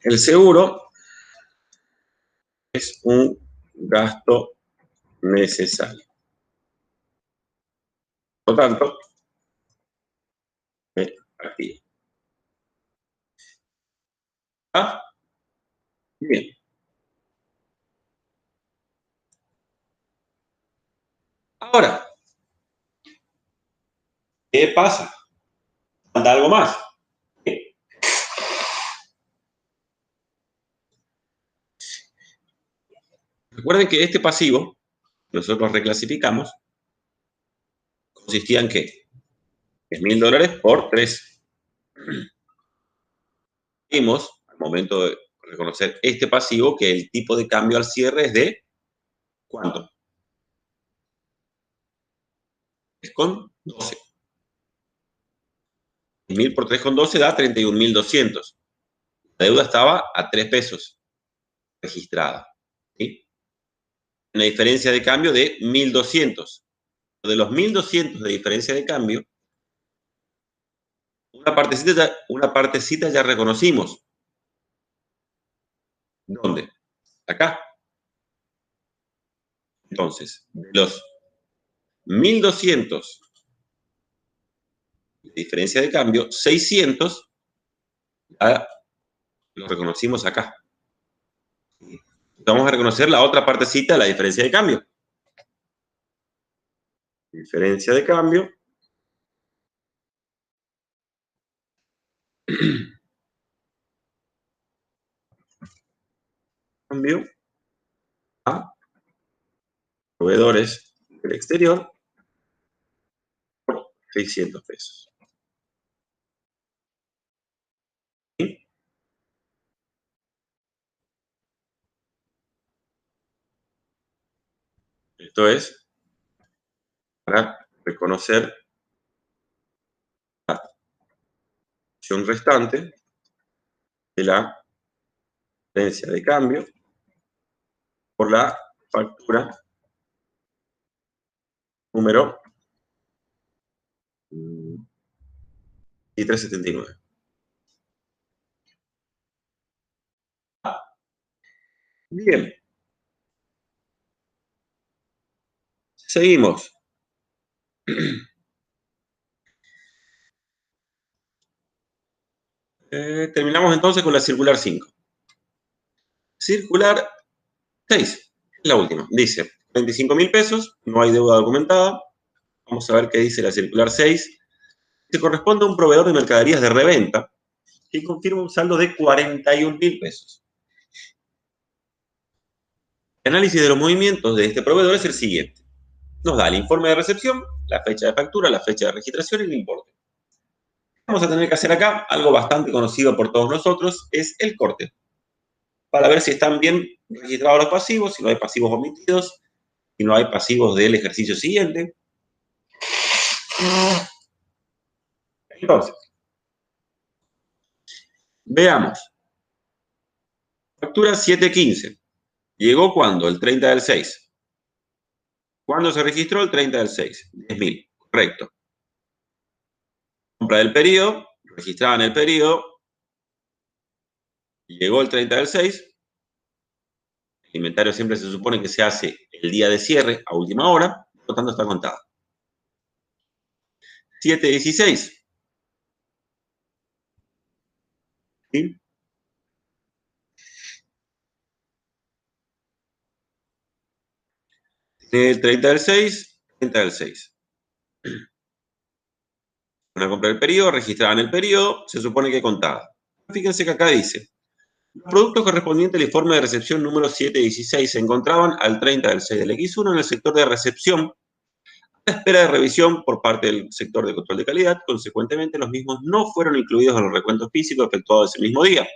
[SPEAKER 1] El seguro es un gasto necesario. Por lo tanto, aquí. ¿Ah? Bien. Ahora, ¿qué pasa? ¿Falta algo más? Recuerden que este pasivo, nosotros reclasificamos, consistía en ¿qué? $10.000 por 3. Vimos, al momento de reconocer este pasivo, que el tipo de cambio al cierre es de ¿cuánto? 3,12. 10.000 por 3,12 da 31.200. La deuda estaba a 3 pesos registrada. ¿Sí? Una diferencia de cambio de 1.200. De los 1.200 de diferencia de cambio, una partecita ya reconocimos. ¿Dónde? Acá. Entonces, de los 1.200 de diferencia de cambio, 600 ya lo reconocimos acá. Vamos a reconocer la otra partecita de la diferencia de cambio. Diferencia de cambio. Cambio a proveedores del exterior por 600 pesos. ¿Sí? Esto es para reconocer la porción restante de la diferencia de cambio por la factura número 379. Bien. Seguimos. Terminamos entonces con la circular 5. Circular 6, la última. Dice, 25.000 pesos, no hay deuda documentada. Vamos a ver qué dice la circular 6. Se corresponde a un proveedor de mercaderías de reventa que confirma un saldo de 41.000 pesos. El análisis de los movimientos de este proveedor es el siguiente. Nos da el informe de recepción, la fecha de factura, la fecha de registración y el importe. Vamos a tener que hacer acá algo bastante conocido por todos nosotros, es el corte. Para ver si están bien registrados los pasivos, si no hay pasivos omitidos, si no hay pasivos del ejercicio siguiente. Entonces, veamos. Factura 715. ¿Llegó cuándo? El 30 del 6. ¿Cuándo se registró? El 30 del 6. 10.000. Correcto. Compra del periodo, registrada en el periodo. Llegó el 30 del 6. El inventario siempre se supone que se hace el día de cierre a última hora, por lo tanto está contada. 716. ¿Sí? El 30 del 6, 30 del 6. Una compra del periodo, registrada en el periodo, se supone que contada. Fíjense que acá dice, los productos correspondientes al informe de recepción número 716 se encontraban al 30 del 6 del X1 en el sector de recepción A la espera de revisión por parte del sector de control de calidad, consecuentemente los mismos no fueron incluidos en el recuento físico efectuado ese mismo día.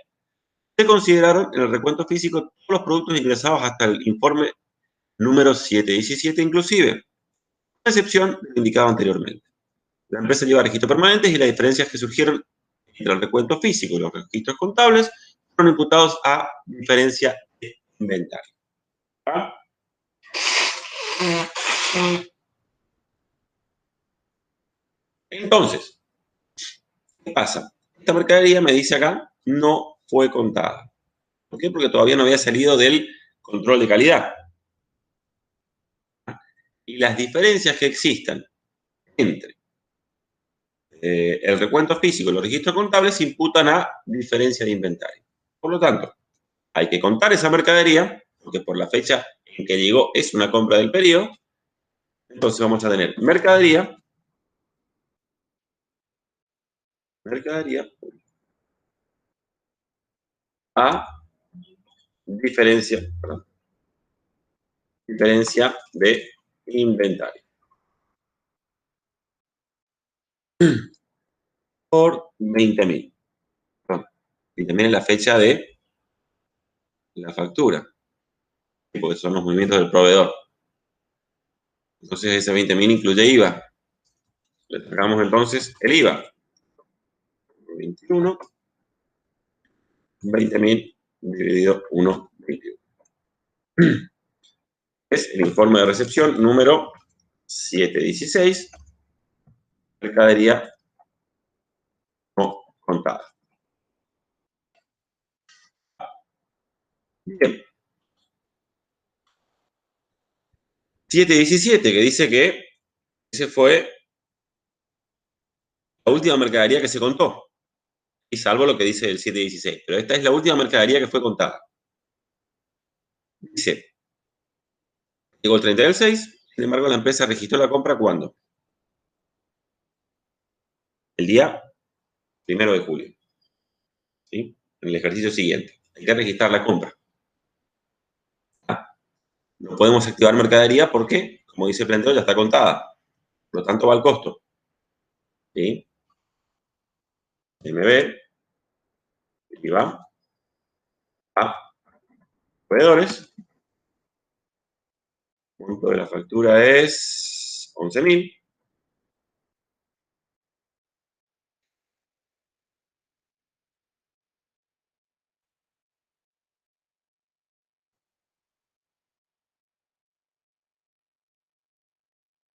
[SPEAKER 1] Se consideraron en el recuento físico todos los productos ingresados hasta el informe número 717 inclusive, a excepción de lo indicado anteriormente. La empresa lleva registros permanentes y las diferencias que surgieron entre el recuento físico y los registros contables fueron imputados a diferencia de inventario. ¿Ah? Entonces, ¿qué pasa? Esta mercadería me dice acá, no fue contada. ¿Por qué? Porque todavía no había salido del control de calidad. Y las diferencias que existan entre el recuento físico y los registros contables se imputan a diferencia de inventario. Por lo tanto, hay que contar esa mercadería, porque por la fecha en que llegó es una compra del periodo. Entonces vamos a tener mercadería a diferencia de inventario. Por 20.000. 20.000 es la fecha de la factura, porque son los movimientos del proveedor. Entonces ese 20.000 incluye IVA. Le sacamos entonces el IVA. 21, 20.000 dividido 1,21. Es el informe de recepción número 716, mercadería no contada. Bien. 717, que dice que ese fue la última mercadería que se contó, y salvo lo que dice el 716, pero esta es la última mercadería que fue contada. Dice, llegó el 30 del 6, sin embargo la empresa registró la compra ¿cuándo? El día 1 de julio, ¿sí? En el ejercicio siguiente. Hay que registrar la compra. No podemos activar mercadería porque, como dice el prendedor, ya está contada. Por lo tanto, va al costo. ¿Sí? MB, IVA, a proveedores. El monto de la factura es 11.000.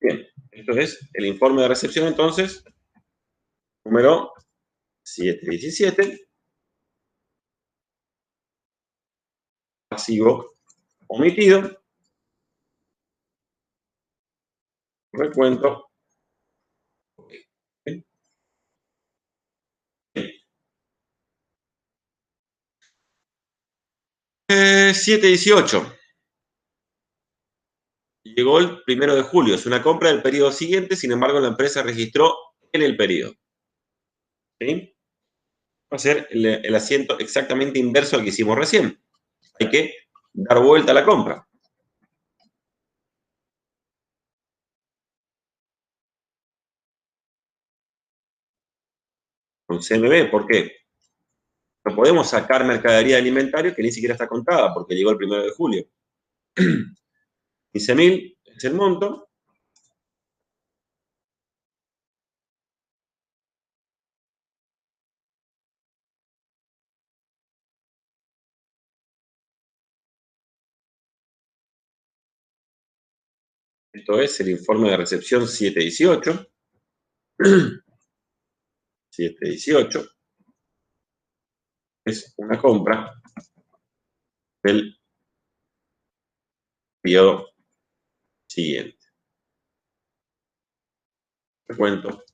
[SPEAKER 1] Bien, esto es el informe de recepción entonces, número 717, pasivo omitido, recuento. 718. Llegó el 1 de julio, es una compra del periodo siguiente, sin embargo la empresa registró en el periodo. ¿Sí? Va a ser el asiento exactamente inverso al que hicimos recién. Hay que dar vuelta a la compra. Con CMB, ¿por qué? No podemos sacar mercadería del inventario que ni siquiera está contada, porque llegó el 1 de julio. 15.000 es el monto. Esto es el informe de recepción 718. 718 es una compra del periodo siguiente. Recuento.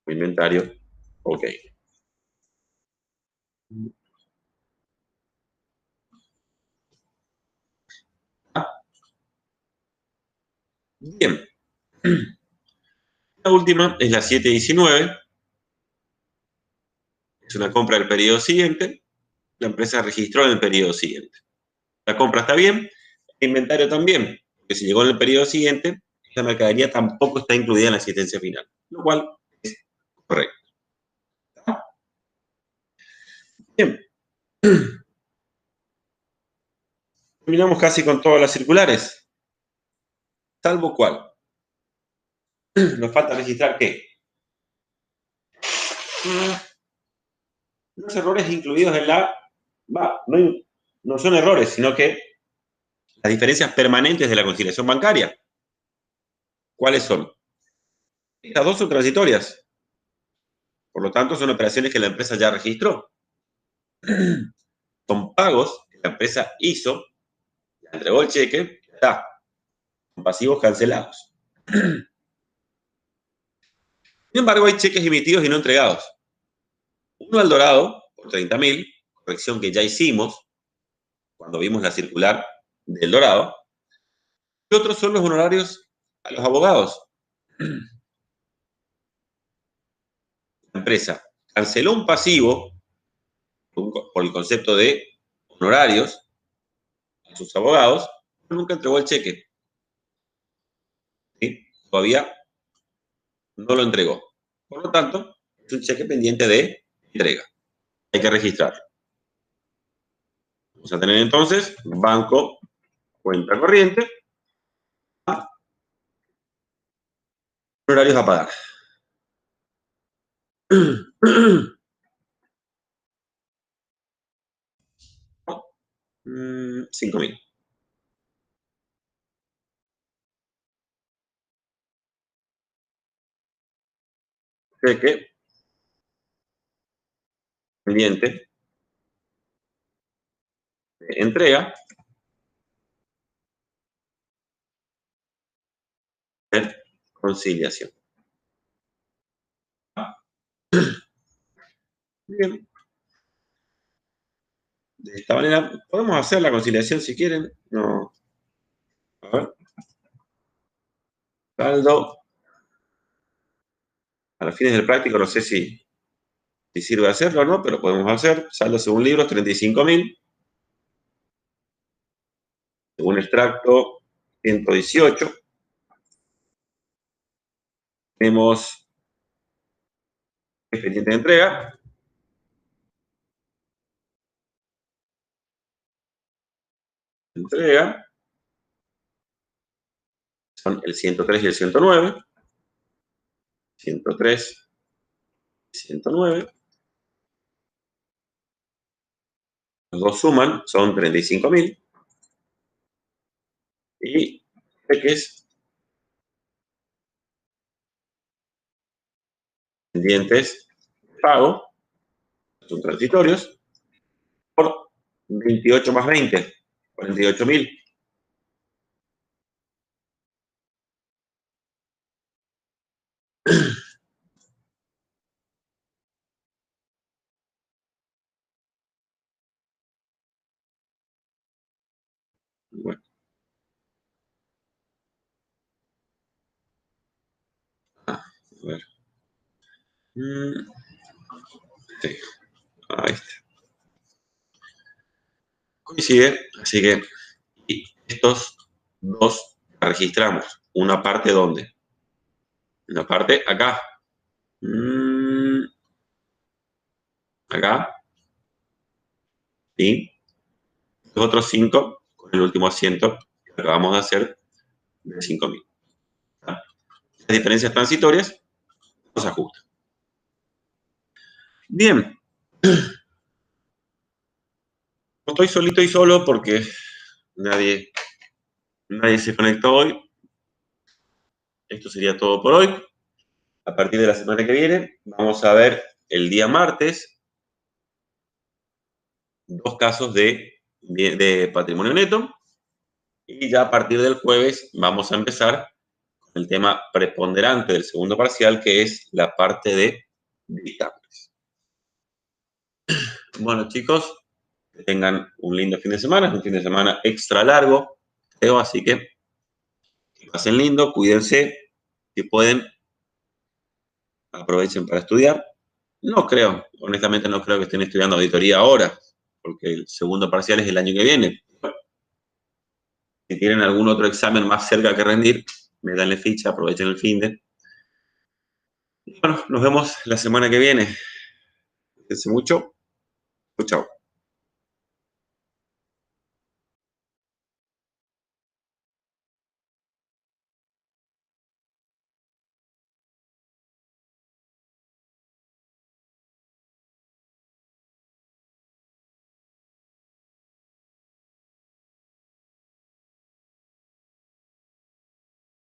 [SPEAKER 1] Inventario. Ok. Bien. La última es la 719. Es una compra del periodo siguiente. La empresa registró en el periodo siguiente. La compra está bien, el inventario también. porque si llegó en el periodo siguiente, esa mercadería tampoco está incluida en la existencia final, lo cual es correcto. Bien. Terminamos casi con todas las circulares, salvo cuál. Nos falta registrar qué. Los errores incluidos en la... no son errores, sino que las diferencias permanentes de la conciliación bancaria. ¿Cuáles son? Estas dos son transitorias. Por lo tanto, son operaciones que la empresa ya registró. Son pagos que la empresa hizo, ya entregó el cheque, ya está. Son pasivos cancelados. Sin embargo, hay cheques emitidos y no entregados. Uno al Dorado, por 30.000, corrección que ya hicimos cuando vimos la circular del Dorado. Y otros son los honorarios a los abogados. La empresa canceló un pasivo por el concepto de honorarios a sus abogados, pero nunca entregó el cheque. ¿Sí? Todavía no lo entregó. Por lo tanto, es un cheque pendiente de entrega. Hay que registrarlo. Vamos a tener entonces banco, cuenta corriente, honorarios a pagar. 5.000. Cheque pendiente de entrega de conciliación. Bien. De esta manera, podemos hacer la conciliación si quieren. No. A ver. Saldo. A los fines del práctico, no sé si sirve hacerlo o no, pero podemos hacer. Saldo según libros, 35.000. Según extracto, 118. Tenemos expediente de entrega. Entrega. Son el 103 y el 109. 103 y 109. Los dos suman, son 35.000. Y cheques pendientes de pago, son transitorios, por 28 más 20, 48.000. Bueno. A ver. Sí. Ahí está. Coincide, así que y estos dos registramos. Una parte ¿dónde? Una parte acá. Acá. Y los otros 5 con el último asiento que acabamos de hacer de 5.000. Las diferencias transitorias nos ajustan. Bien. Estoy solito y solo porque nadie se conectó hoy. Esto sería todo por hoy. A partir de la semana que viene vamos a ver el día martes 2 casos de patrimonio neto. Y ya a partir del jueves vamos a empezar con el tema preponderante del segundo parcial, que es la parte de dictámenes. Bueno, chicos, que tengan un lindo fin de semana. Es un fin de semana extra largo, creo, así que pasen lindo, cuídense. Si pueden, aprovechen para estudiar. No creo, honestamente no creo que estén estudiando auditoría ahora, porque el segundo parcial es el año que viene. Si tienen algún otro examen más cerca que rendir, métanle ficha, aprovechen el finde. Bueno, nos vemos la semana que viene. Cuídense mucho. Chau, chau.